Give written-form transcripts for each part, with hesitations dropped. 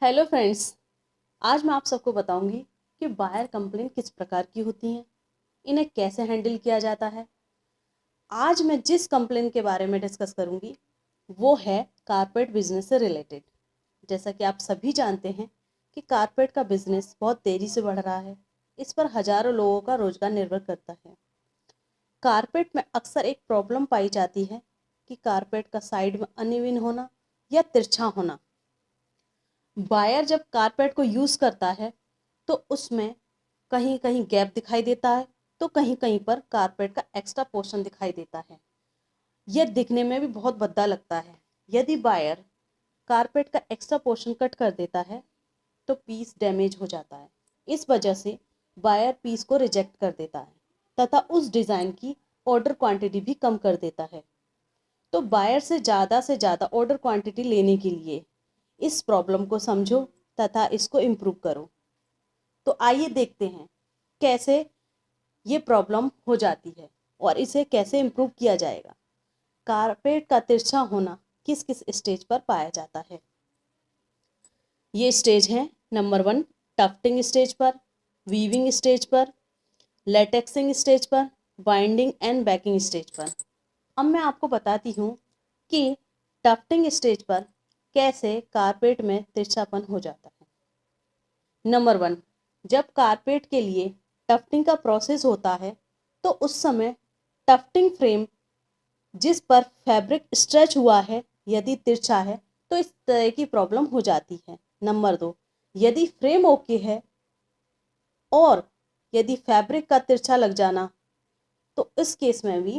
Hello friends. आज मैं आप सबको बताऊंगी कि बायर कंप्लेंट किस प्रकार की होती हैं, इन्हें कैसे हैंडल किया जाता है। आज मैं जिस कंप्लेंट के बारे में डिस्कस करूंगी वो है कारपेट बिजनेस से रिलेटेड। जैसा कि आप सभी जानते हैं कि कारपेट का बिजनेस बहुत तेजी से बढ़ रहा है। इस पर हजारों लोगों का रोजगार निर्भर करता है। कारपेट में अक्सर एक प्रॉब्लम पाई जाती है कि कारपेट का साइड में अनइवन होना या तिरछा होना। बायर जब कारपेट को यूज़ करता है तो उसमें कहीं कहीं गैप दिखाई देता है, तो कहीं कहीं पर कारपेट का एक्स्ट्रा पोर्शन दिखाई देता है। यह दिखने में भी बहुत भद्दा लगता है। यदि बायर कारपेट का एक्स्ट्रा पोर्शन कट कर देता है तो पीस डैमेज हो जाता है। इस वजह से बायर पीस को रिजेक्ट कर देता है तथा उस डिज़ाइन की ऑर्डर क्वांटिटी भी कम कर देता है। तो बायर से ज़्यादा ऑर्डर क्वांटिटी लेने के लिए इस प्रॉब्लम को समझो तथा इसको इम्प्रूव करो। तो आइए देखते हैं कैसे ये प्रॉब्लम हो जाती है और इसे कैसे इम्प्रूव किया जाएगा। कारपेट का तिरछा होना किस किस स्टेज पर पाया जाता है। ये स्टेज है नंबर 1 टफ्टिंग स्टेज पर, वीविंग स्टेज पर, लेटेक्सिंग स्टेज पर, बाइंडिंग एंड बैकिंग स्टेज पर। अब मैं आपको बताती हूँ कि टफ्टिंग स्टेज पर कैसे कारपेट में तिरछापन हो जाता है। नंबर 1, जब कारपेट के लिए टफ्टिंग का प्रोसेस होता है तो उस समय टफ्टिंग फ्रेम जिस पर फैब्रिक स्ट्रेच हुआ है यदि तिरछा है तो इस तरह की प्रॉब्लम हो जाती है। नंबर 2, यदि फ्रेम ओके है और यदि फैब्रिक का तिरछा लग जाना तो इस केस में भी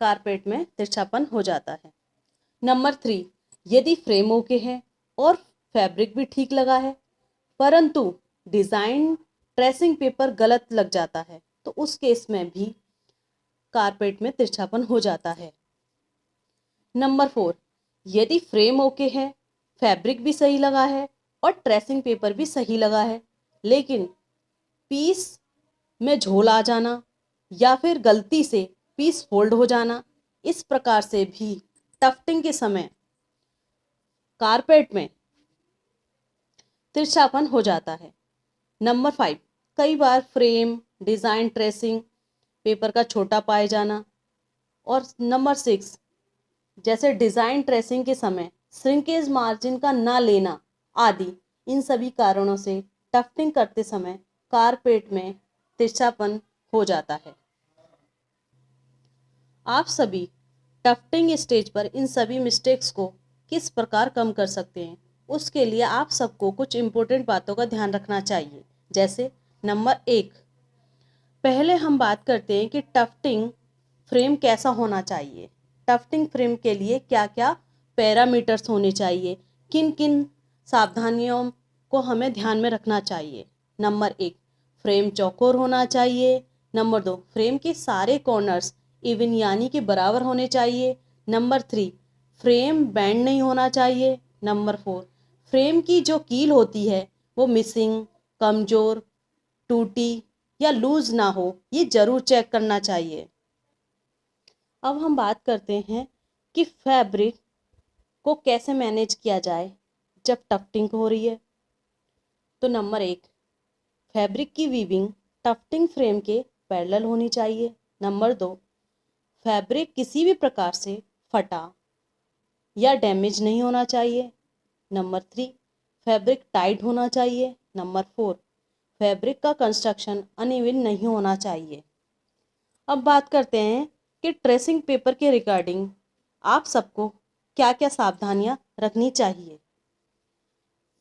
कारपेट में तिरछापन हो जाता है। नंबर 3, यदि फ्रेम ओके है और फैब्रिक भी ठीक लगा है परंतु डिज़ाइन ट्रेसिंग पेपर गलत लग जाता है तो उस केस में भी कारपेट में तिरछापन हो जाता है। नंबर 4, यदि फ्रेम ओके है, फैब्रिक भी सही लगा है और ट्रेसिंग पेपर भी सही लगा है लेकिन पीस में झोल आ जाना या फिर गलती से पीस फोल्ड हो जाना, इस प्रकार से भी टफ्टिंग के समय कारपेट में तिरछापन हो जाता है। नंबर 5, कई बार फ्रेम डिज़ाइन ट्रेसिंग पेपर का छोटा पाए जाना। और नंबर 6, जैसे डिज़ाइन ट्रेसिंग के समय श्रिंकेज मार्जिन का ना लेना आदि, इन सभी कारणों से टफ्टिंग करते समय कारपेट में तिरछापन हो जाता है। आप सभी टफ्टिंग स्टेज पर इन सभी मिस्टेक्स को किस प्रकार कम कर सकते हैं, उसके लिए आप सबको कुछ इम्पोर्टेंट बातों का ध्यान रखना चाहिए। जैसे नंबर 1, पहले हम बात करते हैं कि टफ्टिंग फ्रेम कैसा होना चाहिए। टफ्टिंग फ्रेम के लिए क्या क्या पैरामीटर्स होने चाहिए, किन किन सावधानियों को हमें ध्यान में रखना चाहिए। नंबर 1, फ्रेम चौकोर होना चाहिए। नंबर 2, फ्रेम के सारे कॉर्नर्स इवन यानी कि बराबर होने चाहिए। नंबर 3, फ्रेम बैंड नहीं होना चाहिए। नंबर 4, फ्रेम की जो कील होती है वो मिसिंग, कमज़ोर, टूटी या लूज ना हो, ये ज़रूर चेक करना चाहिए। अब हम बात करते हैं कि फैब्रिक को कैसे मैनेज किया जाए जब टफ्टिंग हो रही है। तो नंबर 1, फैब्रिक की वीविंग टफ्टिंग फ्रेम के पैरेलल होनी चाहिए। नंबर 2, फैब्रिक किसी भी प्रकार से फटा या डैमेज नहीं होना चाहिए। नंबर 3, फैब्रिक टाइट होना चाहिए। नंबर 4, फैब्रिक का कंस्ट्रक्शन अनइवन नहीं होना चाहिए। अब बात करते हैं कि ट्रेसिंग पेपर के रिगार्डिंग आप सबको क्या क्या सावधानियां रखनी चाहिए।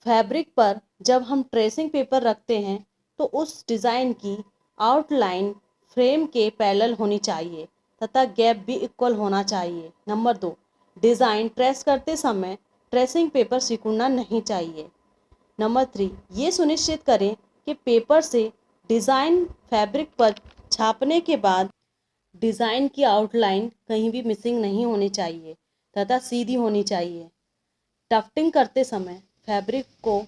फैब्रिक पर जब हम ट्रेसिंग पेपर रखते हैं तो उस डिज़ाइन की आउटलाइन फ्रेम के पैरेलल होनी चाहिए तथा गैप भी इक्वल होना चाहिए। नंबर 2, डिज़ाइन ट्रेस करते समय ट्रेसिंग पेपर सिकुड़ना नहीं चाहिए। नंबर 3, ये सुनिश्चित करें कि पेपर से डिज़ाइन फैब्रिक पर छापने के बाद डिज़ाइन की आउटलाइन कहीं भी मिसिंग नहीं होनी चाहिए तथा सीधी होनी चाहिए। टफ्टिंग करते समय फैब्रिक को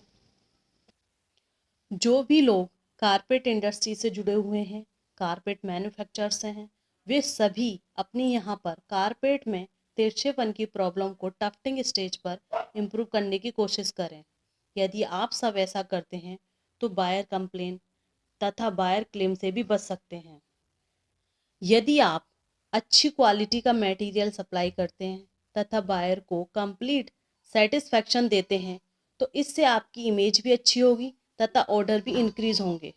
जो भी लोग कारपेट इंडस्ट्री से जुड़े हुए हैं, कारपेट मैन्युफैक्चरर्स से हैं, वे सभी अपनी यहाँ पर कारपेट में तिरछेपन की प्रॉब्लम को टफ्टिंग स्टेज पर इम्प्रूव करने की कोशिश करें। यदि आप सब ऐसा करते हैं तो बायर कंप्लेन तथा बायर क्लेम से भी बच सकते हैं। यदि आप अच्छी क्वालिटी का मटेरियल सप्लाई करते हैं तथा बायर को कंप्लीट सेटिस्फैक्शन देते हैं तो इससे आपकी इमेज भी अच्छी होगी तथा ऑर्डर भी इंक्रीज होंगे।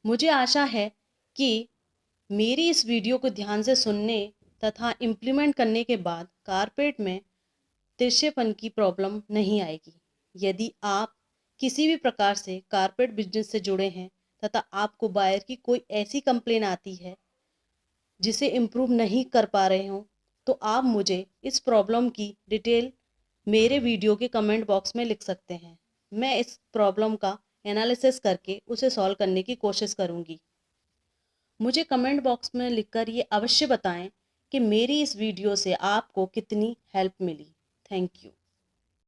मुझे आशा है कि मेरी इस वीडियो को ध्यान से सुनने तथा इम्प्लीमेंट करने के बाद कारपेट में तिरछेपन की प्रॉब्लम नहीं आएगी। यदि आप किसी भी प्रकार से कारपेट बिजनेस से जुड़े हैं तथा आपको बायर की कोई ऐसी कंप्लेन आती है जिसे इम्प्रूव नहीं कर पा रहे हो तो आप मुझे इस प्रॉब्लम की डिटेल मेरे वीडियो के कमेंट बॉक्स में लिख सकते हैं। मैं इस प्रॉब्लम का एनालिसिस करके उसे सॉल्व करने की कोशिश करूंगी। मुझे कमेंट बॉक्स में लिखकर ये अवश्य बताएं कि मेरी इस वीडियो से आपको कितनी हेल्प मिली। Thank you.